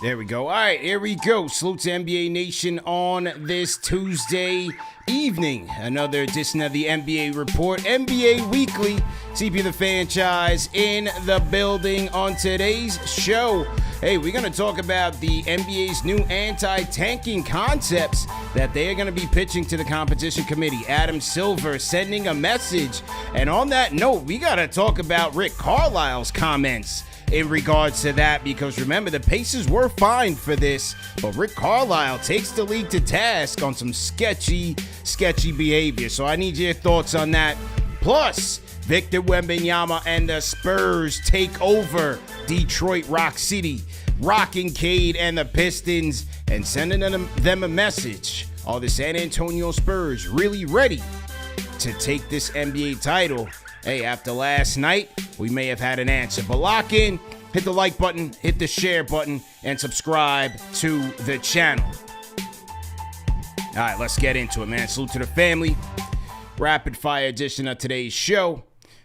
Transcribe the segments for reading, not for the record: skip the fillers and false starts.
There we go. All right, here we go. Salute to NBA Nation on this Tuesday evening. Another edition of the NBA Report, NBA Weekly. CP the Franchise in the building on today's show. Hey, we're going to talk about the NBA's new anti-tanking concepts that they are going to be pitching to the competition committee. Adam Silver sending a message. And on that note, we got to talk about Rick Carlisle's comments in regards to that, because remember, the Pacers were fined for this, but Rick Carlisle takes the league to task on some sketchy behavior. So I need your thoughts on that. Plus, Victor Wembanyama and the Spurs take over Detroit Rock City, rocking Cade and the Pistons, and sending them a message. Are the San Antonio Spurs really ready to take this NBA title? Hey, after last night, we may have had an answer. But lock in, hit the like button, hit the share button, and subscribe to the channel. All right, let's get into it, man. Salute to the family. Rapid fire edition of today's show.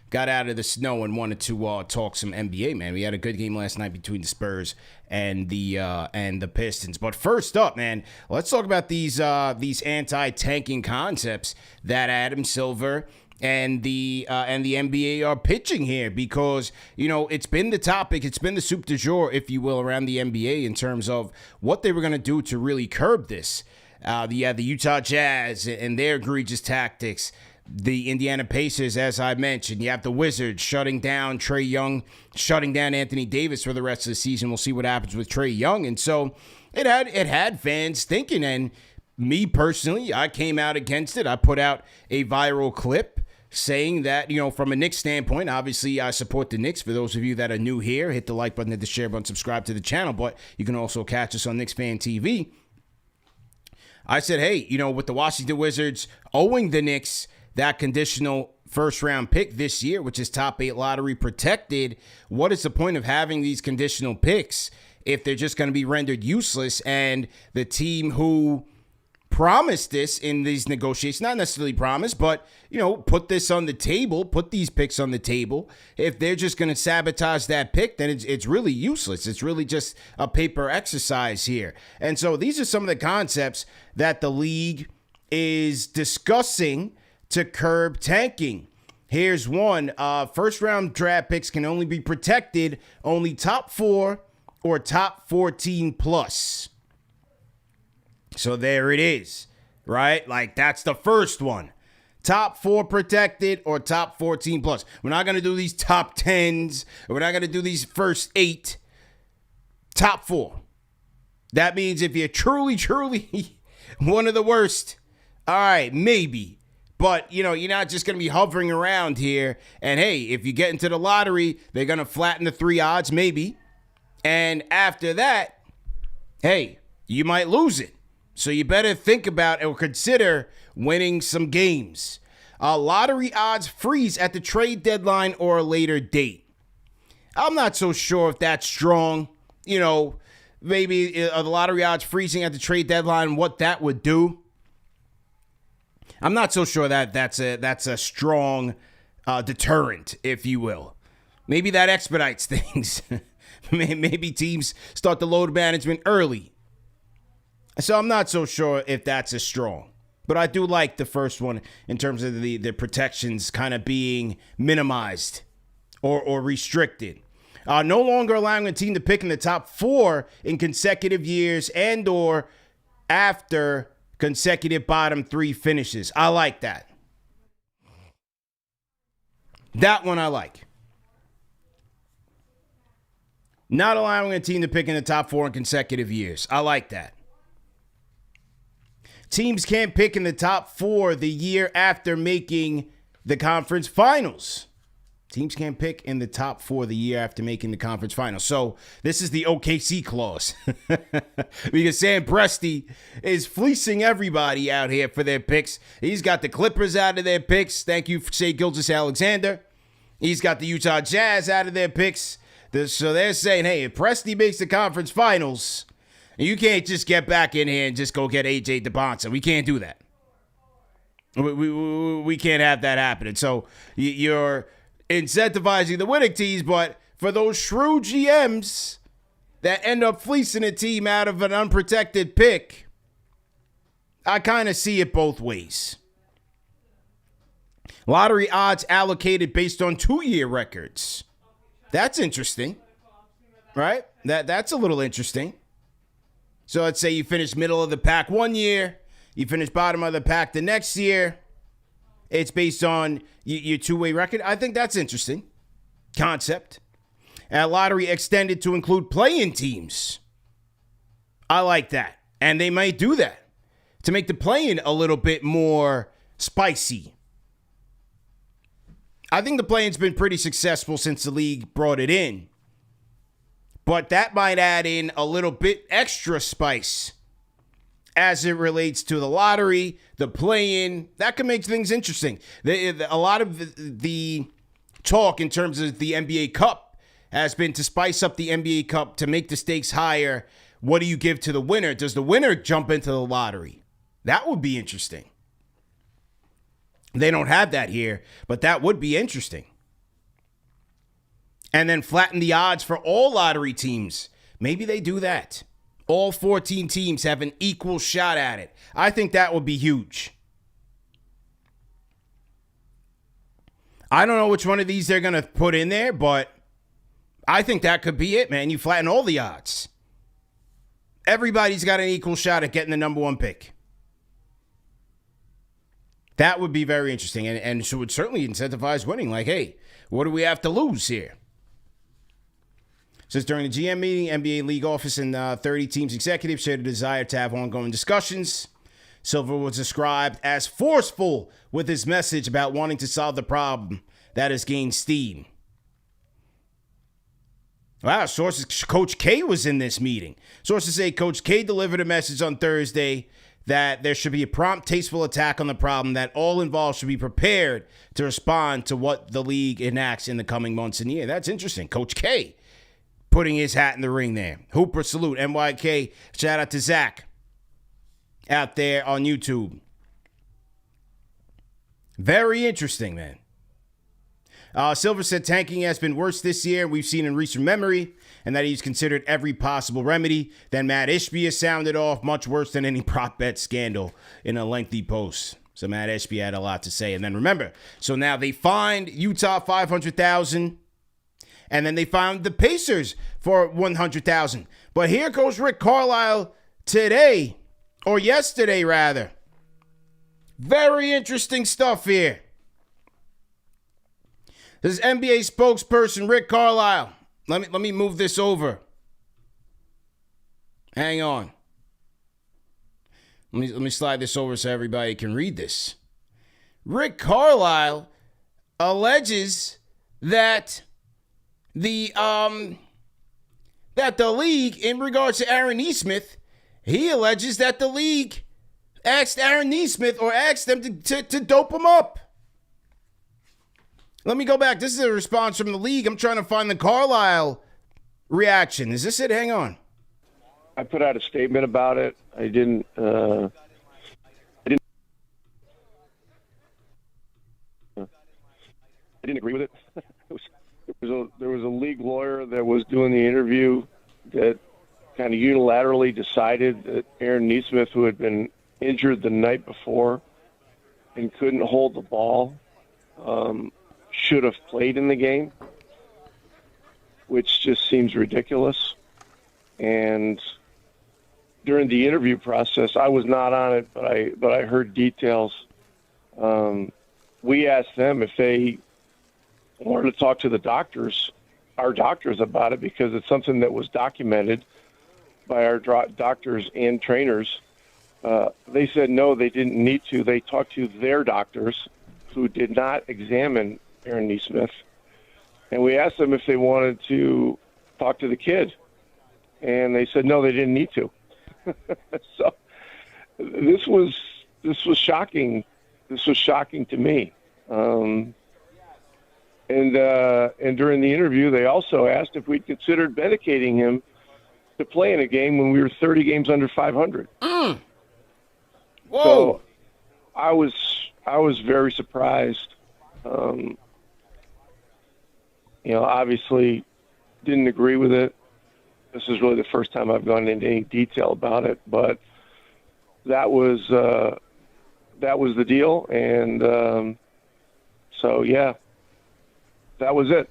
Got out of the snow and wanted to talk some NBA, man. We had a good game last night between the Spurs and the Pistons. But first up, man, let's talk about these anti-tanking concepts that Adam Silver and the NBA are pitching here, because, you know, it's been the topic, it's been the soup du jour, if you will, around the NBA in terms of what they were going to do to really curb this. The Utah Jazz and their egregious tactics. The Indiana Pacers, as I mentioned. You have the Wizards shutting down Trae Young, shutting down Anthony Davis for the rest of the season. We'll see what happens with Trae Young. And so it had fans thinking, and me personally, I came out against it. I put out a viral clip saying that, you know, from a Knicks standpoint, obviously I support the Knicks. For those of you that are new here, hit the like button, hit the share button, subscribe to the channel. But you can also catch us on Knicks Fan TV. I said, hey, you know, with the Washington Wizards owing the Knicks that conditional first-round pick this year, which is top 8 lottery protected, what is the point of having these conditional picks if they're just going to be rendered useless? And the team who promised this in these negotiations, not necessarily promised, but, you know, put this on the table, put these picks on the table. If they're just going to sabotage that pick, then it's really useless. It's really just a paper exercise here. And so these are some of the concepts that the league is discussing to curb tanking. Here's one. First round draft picks can only be protected only top 4 or top 14 plus. So there it is, right? Like, that's the first one. Top 4 protected or top 14 plus. We're not going to do these top 10s. We're not going to do these first 8. Top 4. That means if you're truly one of the worst, all right, maybe. But, you know, you're not just going to be hovering around here. And, hey, if you get into the lottery, they're going to flatten the 3 odds, maybe. And after that, hey, you might lose it. So you better think about or consider winning some games. Lottery odds freeze at the trade deadline or a later date. I'm not so sure if that's strong. You know, maybe the lottery odds freezing at the trade deadline, what that would do. I'm not so sure that that's a strong deterrent, if you will. Maybe that expedites things. Maybe teams start the load management early. So I'm not so sure if that's as strong. But I do like the first one in terms of the protections kind of being minimized or restricted. No longer allowing a team to pick in the top 4 in consecutive years and or after consecutive bottom 3 finishes. I like that. That one I like. Not allowing a team to pick in the top 4 in consecutive years. I like that. Teams can't pick in the top 4 the year after making the conference finals. Teams can't pick in the top 4 the year after making the conference finals. So this is the OKC clause. Because Sam Presti is fleecing everybody out here for their picks. He's got the Clippers out of their picks. Thank you, Shai Gilgeous-Alexander. He's got the Utah Jazz out of their picks. So they're saying, hey, if Presti makes the conference finals, you can't just get back in here and just go get AJ DeBonsa. We can't do that. We can't have that happening. So you're incentivizing the winning teams, but for those shrewd GMs, that end up fleecing a team out of an unprotected pick. I kind of see it both ways. Lottery odds allocated based on 2-year records. That's interesting, right? That's a little interesting. So let's say you finish middle of the pack 1 year, you finish bottom of the pack the next year. It's based on your 2-way record. I think that's interesting concept. Lottery extended to include play-in teams. I like that. And they might do that to make the play-in a little bit more spicy. I think the play-in's been pretty successful since the league brought it in. But that might add in a little bit extra spice as it relates to the lottery, the play-in. That could make things interesting. A lot of the talk in terms of the NBA Cup has been to spice up the NBA Cup to make the stakes higher. What do you give to the winner? Does the winner jump into the lottery? That would be interesting. They don't have that here, but that would be interesting. And then flatten the odds for all lottery teams. Maybe they do that. All 14 teams have an equal shot at it. I think that would be huge. I don't know which one of these they're going to put in there, but I think that could be it, man. You flatten all the odds. Everybody's got an equal shot at getting the number 1 pick. That would be very interesting, and it would certainly incentivize winning. Like, hey, what do we have to lose here? Says during the GM meeting, NBA league office and 30 teams executives shared a desire to have ongoing discussions. Silver was described as forceful with his message about wanting to solve the problem that has gained steam. Wow, sources, Coach K was in this meeting. Sources say Coach K delivered a message on Thursday that there should be a prompt, tasteful attack on the problem, that all involved should be prepared to respond to what the league enacts in the coming months and year. That's interesting. Coach K putting his hat in the ring there. Hooper salute. NYK, shout out to Zach out there on YouTube. Very interesting, man. Silver said tanking has been worse this year, we've seen in recent memory, and that he's considered every possible remedy. Then Matt Ishbia sounded off much worse than any prop bet scandal in a lengthy post. So Matt Ishbia had a lot to say. And then remember, so now they fined Utah $500,000, and then they fined the Pacers for $100,000. But here goes Rick Carlisle today, or yesterday rather. Very interesting stuff here. This is NBA spokesperson Rick Carlisle. Let me move this over. Hang on. Let me slide this over so everybody can read this. Rick Carlisle alleges that the league, in regards to Aaron Nesmith, he alleges that the league asked Aaron Nesmith or asked them to dope him up. Let me go back. This is a response from the league. I'm trying to find the Carlisle reaction. Is this it? Hang on. I put out a statement about it. I didn't agree with it. There was a league lawyer that was doing the interview that kind of unilaterally decided that Aaron Nesmith, who had been injured the night before and couldn't hold the ball, should have played in the game, which just seems ridiculous. And during the interview process, I was not on it, but I heard details. We asked them if they wanted to talk to the doctors, our doctors, about it, because it's something that was documented by our doctors and trainers. They said no, they didn't need to. They talked to their doctors, who did not examine Aaron Nesmith, and we asked them if they wanted to talk to the kid, and they said no, they didn't need to. So this was shocking. This was shocking to me. And during the interview, they also asked if we'd considered medicating him to play in a game when we were 30 games under 500. Whoa! So I was very surprised. Obviously didn't agree with it. this is really the first time I've gone into any detail about it, but that was the deal, and so yeah, that was it.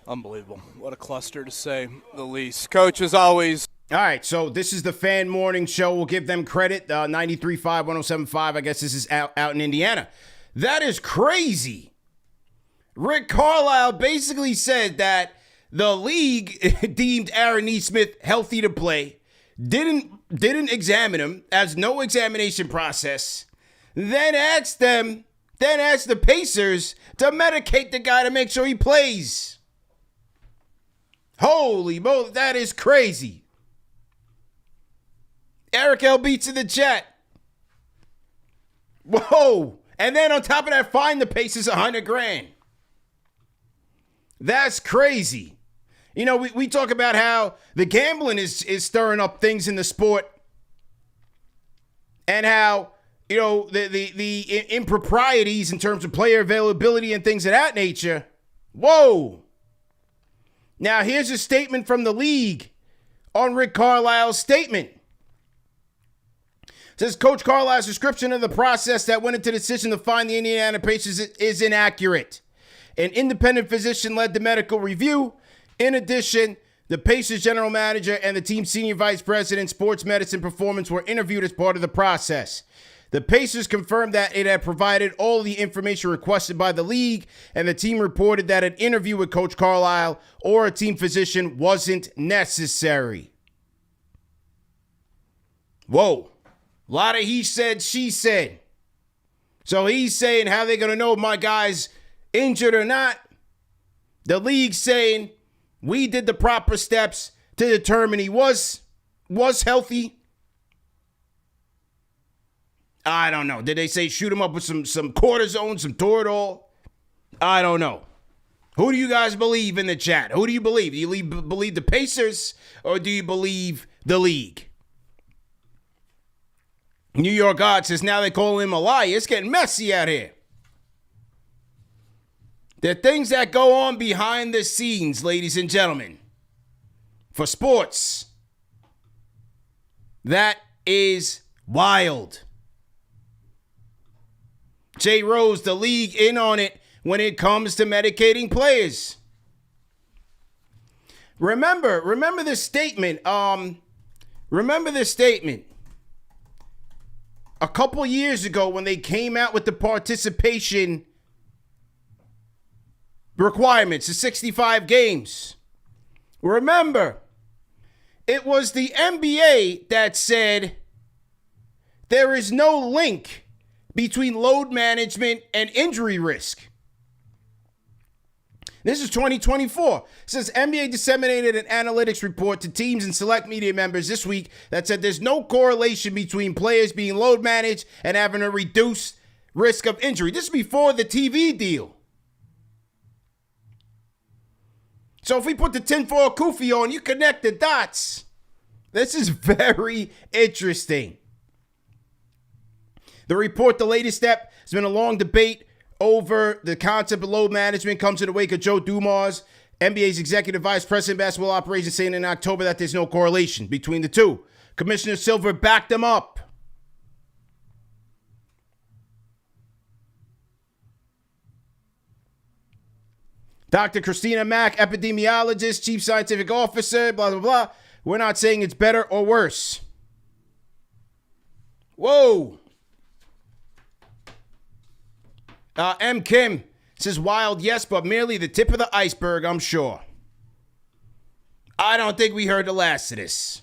Unbelievable. What a cluster, to say the least. Coach, as always. All right, so this is the Fan Morning Show. We'll give them credit. 93.5, 107.5. I guess this is out in Indiana. That is crazy. Rick Carlisle basically said that the league deemed Aaron Nesmith healthy to play, didn't examine him, as no examination process, then asked the Pacers to medicate the guy to make sure he plays. Holy moly, that is crazy. Eric L. Beats in the chat. Whoa. And then on top of that, fine the Pacers $100,000. That's crazy. You know, we talk about how the gambling is stirring up things in the sport, and how, you know, the improprieties in terms of player availability and things of that nature. Whoa. Now, here's a statement from the league on Rick Carlisle's statement. It says, Coach Carlisle's description of the process that went into the decision to fine the Indiana Pacers is inaccurate. An independent physician led the medical review. In addition, the Pacers general manager and the team's senior vice president, sports medicine performance, were interviewed as part of the process. The Pacers confirmed that it had provided all the information requested by the league, and the team reported that an interview with Coach Carlisle or a team physician wasn't necessary. Whoa. A lot of he said, she said. So he's saying how they're going to know if my guy's injured or not. The league saying we did the proper steps to determine he was healthy. I don't know. Did they say shoot him up with some cortisone, some Toradol? I don't know. Who do you guys believe in the chat? Who do you believe? Do you believe the Pacers, or do you believe the league? New York God says now they call him a liar. It's getting messy out here. There are things that go on behind the scenes, ladies and gentlemen, for sports. That is wild. Jay Rose, the league in on it when it comes to medicating players. Remember this statement. Remember this statement. A couple years ago when they came out with the participation requirements, the 65 games. Remember, it was the NBA that said there is no link between load management and injury risk. This is 2024. It says NBA disseminated an analytics report to teams and select media members this week that said there's no correlation between players being load managed and having a reduced risk of injury. This is before the TV deal. So if we put the tinfoil kufi on, you connect the dots. This is very interesting. The report, the latest step, has been a long debate over the concept of load management, comes in the wake of Joe Dumars, NBA's executive vice president of basketball operations, saying in October that there's no correlation between the two. Commissioner Silver backed them up. Dr. Christina Mack, epidemiologist, chief scientific officer, blah, blah, blah. We're not saying it's better or worse. Whoa. M. Kim says, wild, yes, but merely the tip of the iceberg, I'm sure. I don't think we heard the last of this.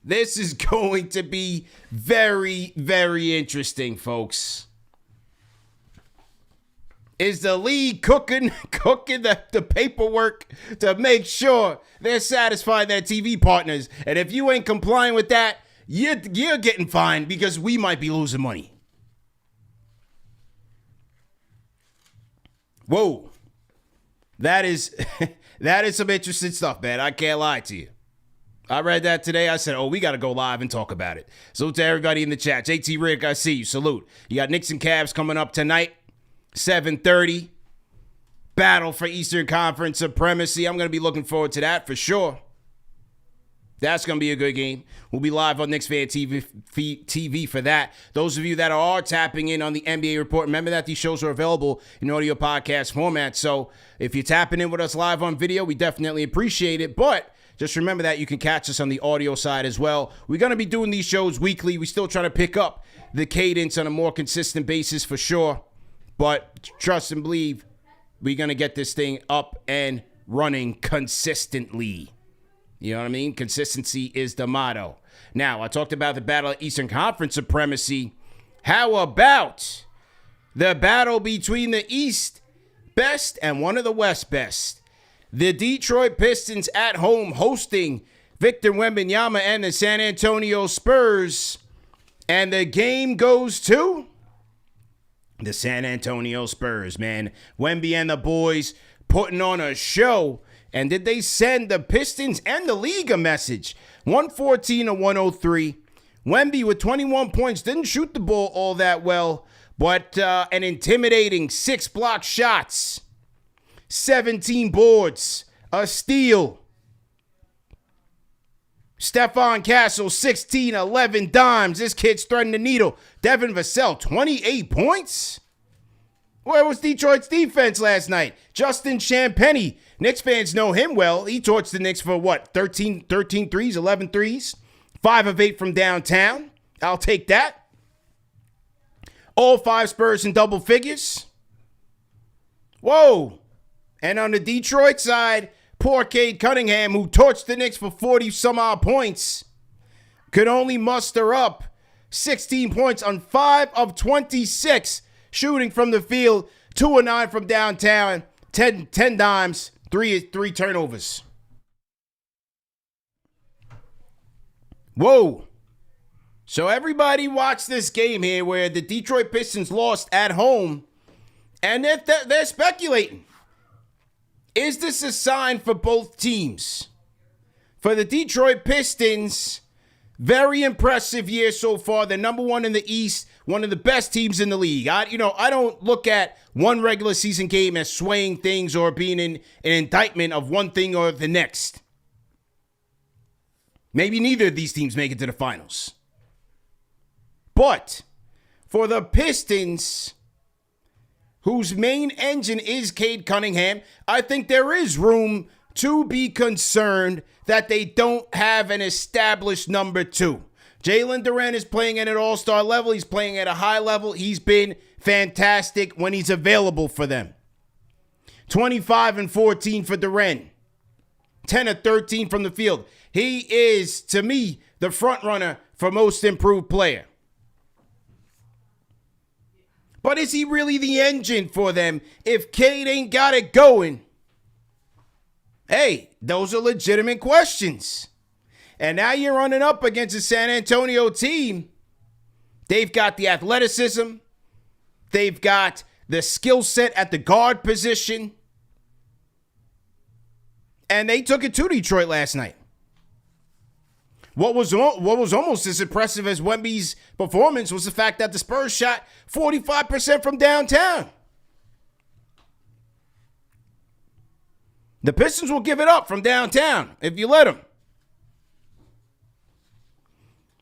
This is going to be very, very interesting, folks. Is the league cooking the paperwork to make sure they're satisfying their TV partners? And if you ain't complying with that, you're getting fined because we might be losing money. Whoa. That is some interesting stuff, man. I can't lie to you. I read that today. I said, we got to go live and talk about it. Salute to everybody in the chat. JT Rick, I see you. Salute. You got Knicks and Cavs coming up tonight, 7:30. battle for Eastern Conference supremacy. I'm going to be looking forward to that for sure. That's going to be a good game. We'll be live on Knicks Fan TV for that. Those of you that are tapping in on the NBA Report, remember that these shows are available in audio podcast format. So if you're tapping in with us live on video, we definitely appreciate it. But just remember that you can catch us on the audio side as well. We're going to be doing these shows weekly. We're still trying to pick up the cadence on a more consistent basis for sure. But trust and believe, we're going to get this thing up and running consistently. You know what I mean? Consistency is the motto. Now, I talked about the battle of Eastern Conference supremacy. How about the battle between the East best and one of the West best? The Detroit Pistons at home hosting Victor Wembanyama and the San Antonio Spurs. And the game goes to the San Antonio Spurs, man. Wemby and the boys putting on a show. And did they send the Pistons and the league a message? 114-103. Wemby with 21 points. Didn't shoot the ball all that well, but an intimidating 6 block shots. 17 boards. A steal. Stephon Castle, 16, 11 dimes. This kid's threading the needle. Devin Vassell, 28 points? Where was Detroit's defense last night? Justin Champagnie. Knicks fans know him well. He torched the Knicks for what? 13 threes, 11 threes. 5 of 8 from downtown. I'll take that. All 5 Spurs in double figures. Whoa. And on the Detroit side, poor Cade Cunningham, who torched the Knicks for 40-some-odd points, could only muster up 16 points on 5 of 26 shooting from the field, 2 of 9 from downtown, 10 dimes, 3 turnovers. Whoa. So everybody watched this game here where the Detroit Pistons lost at home, and they're speculating. Is this a sign for both teams? For the Detroit Pistons, very impressive year so far. They're number 1 in the East, one of the best teams in the league. I don't look at one regular season game as swaying things or being an indictment of one thing or the next. Maybe neither of these teams make it to the finals. But for the Pistons, whose main engine is Cade Cunningham, I think there is room to be concerned that they don't have an established number 2. Jalen Duren is playing at an all-star level. He's playing at a high level. He's been fantastic when he's available for them. 25 and 14 for Duren. 10 of 13 from the field. He is, to me, the front runner for most improved player. But is he really the engine for them if Cade ain't got it going? Hey, those are legitimate questions. And now you're running up against a San Antonio team. They've got the athleticism. They've got the skill set at the guard position. And they took it to Detroit last night. What was almost as impressive as Wemby's performance was the fact that the Spurs shot 45% from downtown. The Pistons will give it up from downtown if you let them.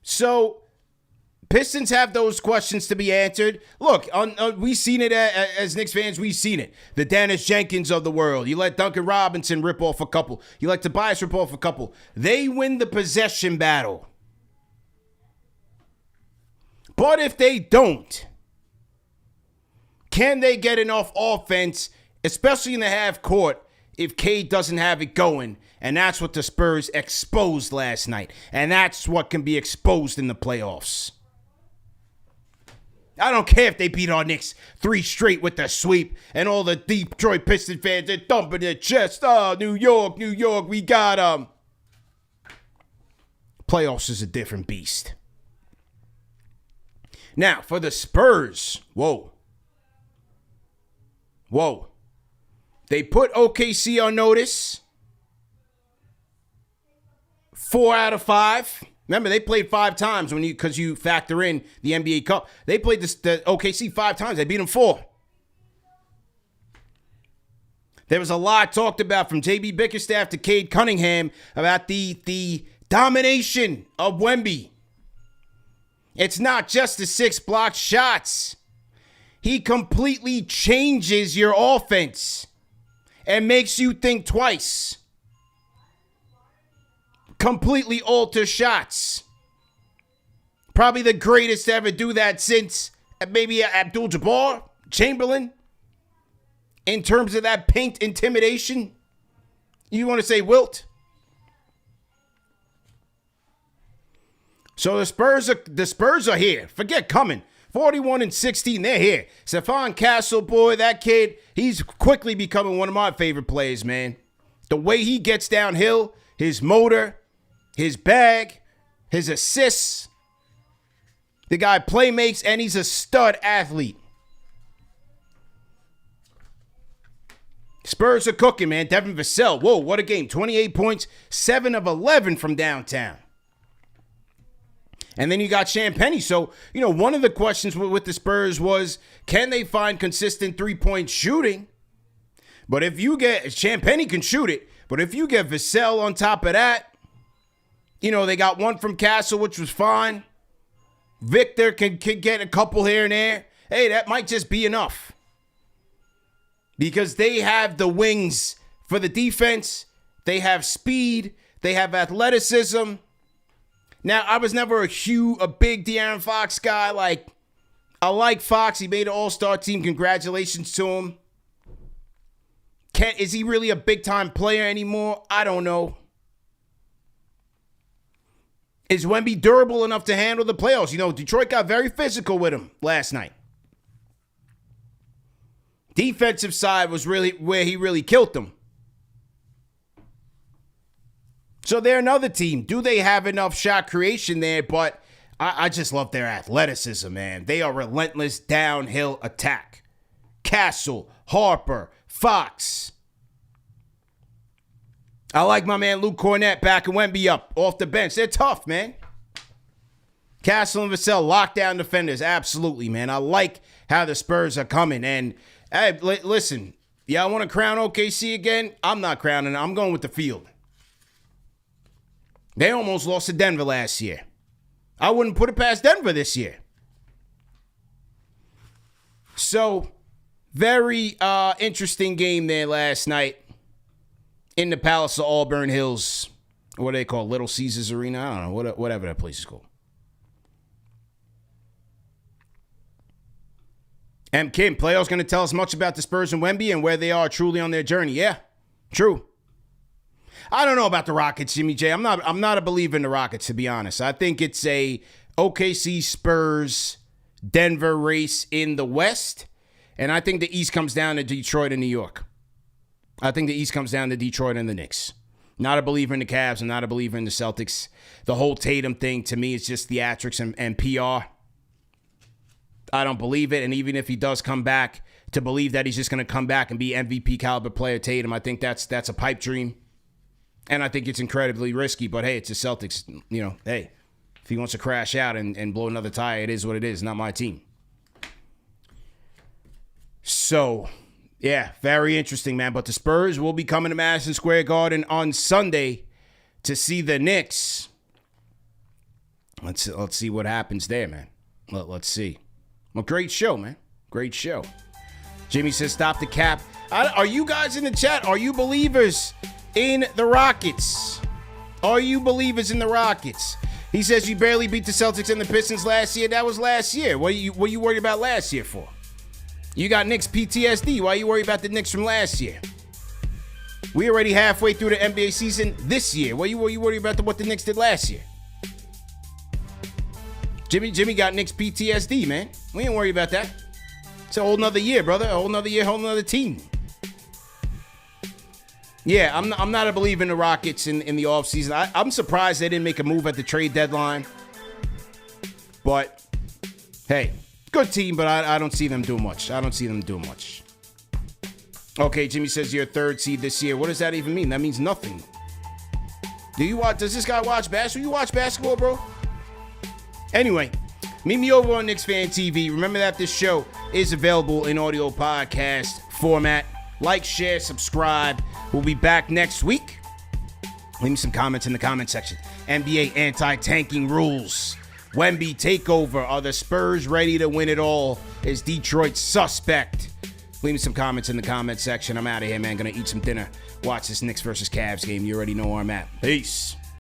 So, Pistons have those questions to be answered. Look, we've seen it as Knicks fans. We've seen it. The Dennis Jenkins of the world. You let Duncan Robinson rip off a couple. You let Tobias rip off a couple. They win the possession battle. But if they don't, can they get enough offense, especially in the half court, if Cade doesn't have it going? And that's what the Spurs exposed last night. And that's what can be exposed in the playoffs. I don't care if they beat our Knicks 3 straight with the sweep and all the Detroit Pistons fans are thumping their chest. Oh, New York, we got them. Playoffs is a different beast. Now, for the Spurs, whoa. They put OKC on notice. 4 out of 5. Remember, they played 5 times because you factor in the NBA Cup. They played the OKC 5 times. They beat them 4. There was a lot talked about from J.B. Bickerstaff to Cade Cunningham about the domination of Wemby. It's not just the 6 blocked shots. He completely changes your offense and makes you think twice. Completely alters shots. Probably the greatest to ever do that since maybe Abdul-Jabbar, Chamberlain. In terms of that paint intimidation, you want to say Wilt? So the Spurs are here. Forget coming. 41-16, they're here. Stephon Castle, boy, that kid, he's quickly becoming one of my favorite players, man. The way he gets downhill, his motor, his bag, his assists. The guy playmakes, and he's a stud athlete. Spurs are cooking, man. Devin Vassell, whoa, what a game. 28 points, 7 of 11 from downtown. And then you got Champagnie. So, one of the questions with the Spurs was, can they find consistent three-point shooting? But if you get, Champagnie can shoot it, but if you get Vassell on top of that, they got one from Castle, which was fine. Victor can get a couple here and there. Hey, that might just be enough. Because they have the wings for the defense. They have speed. They have athleticism. Now, I was never a big De'Aaron Fox guy. I like Fox. He made an all-star team. Congratulations to him. Is he really a big-time player anymore? I don't know. Is Wemby durable enough to handle the playoffs? Detroit got very physical with him last night. Defensive side was really where he really killed them. So they're another team. Do they have enough shot creation there? But I just love their athleticism, man. They are relentless downhill attack. Castle, Harper, Fox. I like my man Luke Cornett backing Wemby up off the bench. They're tough, man. Castle and Vassell, lockdown defenders. Absolutely, man. I like how the Spurs are coming. And hey, listen, y'all want to crown OKC again? I'm not crowning it. I'm going with the field. They almost lost to Denver last year. I wouldn't put it past Denver this year. So, very interesting game there last night in the Palace of Auburn Hills. What do they call it? Little Caesars Arena? I don't know. Whatever that place is called. M. Kim, playoffs going to tell us much about the Spurs and Wemby and where they are truly on their journey. Yeah, true. I don't know about the Rockets, Jimmy J. I'm not a believer in the Rockets, to be honest. I think it's a OKC Spurs Denver race in the West, and I think the East comes down to Detroit and New York. I think the East comes down to Detroit and the Knicks. Not a believer in the Cavs. I'm not a believer in the Celtics. The whole Tatum thing, to me, is just theatrics and PR. I don't believe it, and even if he does come back, to believe that he's just going to come back and be MVP caliber player Tatum, I think that's a pipe dream. And I think it's incredibly risky, but hey, it's the Celtics. Hey, if he wants to crash out and blow another tire, it is what it is. Not my team. So, yeah, very interesting, man. But the Spurs will be coming to Madison Square Garden on Sunday to see the Knicks. Let's see what happens there, man. Let's see. Well, great show, man. Great show. Jimmy says, stop the cap. Are you guys in the chat? Are you believers in the Rockets? Are you believers in the Rockets? He says you barely beat the Celtics and the Pistons last year. That was last year. What you worried about last year for? You got Knicks PTSD. Why are you worried about the Knicks from last year? We already halfway through the NBA season this year. What you worried about what the Knicks did last year? Jimmy got Knicks PTSD, man. We ain't worried about that. It's a whole nother year, brother. A whole nother year, whole nother team. Yeah, I'm not a believer in the Rockets in the offseason. I'm surprised they didn't make a move at the trade deadline. But, hey, good team, but I don't see them doing much. Okay, Jimmy says you're a third seed this year. What does that even mean? That means nothing. Does this guy watch basketball? You watch basketball, bro? Anyway, meet me over on Knicks Fan TV. Remember that this show is available in audio podcast format. Like, share, subscribe. We'll be back next week. Leave me some comments in the comment section. NBA anti-tanking rules. Wemby takeover. Are the Spurs ready to win it all? Is Detroit suspect? Leave me some comments in the comment section. I'm out of here, man. Gonna eat some dinner. Watch this Knicks versus Cavs game. You already know where I'm at. Peace.